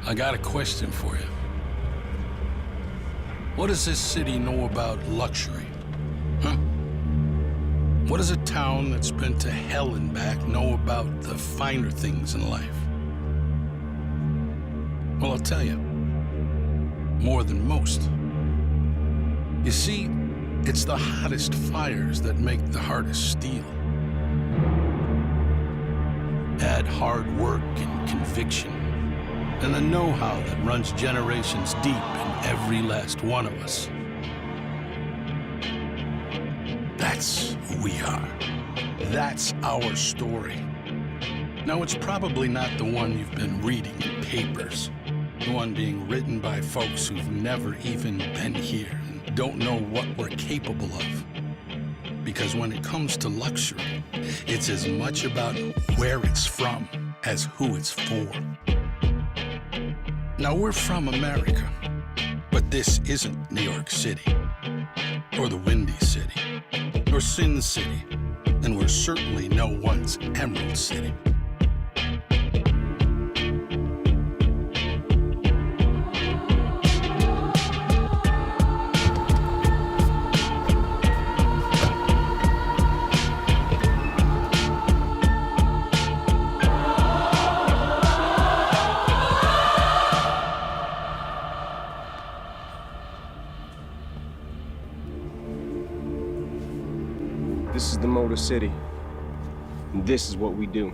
I got a question for you. What does this city know about luxury? Huh? What does a town that's been to hell and back know about the finer things in life? Well, I'll tell you. More than most. You see, it's the hottest fires that make the hardest steel. Add hard work and conviction, and the know-how that runs generations deep in every last one of us. That's who we are. That's our story. Now, it's probably not the one you've been reading in papers, the one being written by folks who've never even been here and don't know what we're capable of. Because when it comes to luxury, it's as much about where it's from as who it's for. Now, we're from America, but this isn't New York City, or the Windy City, or Sin City, and we're certainly no one's Emerald City. This is the Motor City, and this is what we do.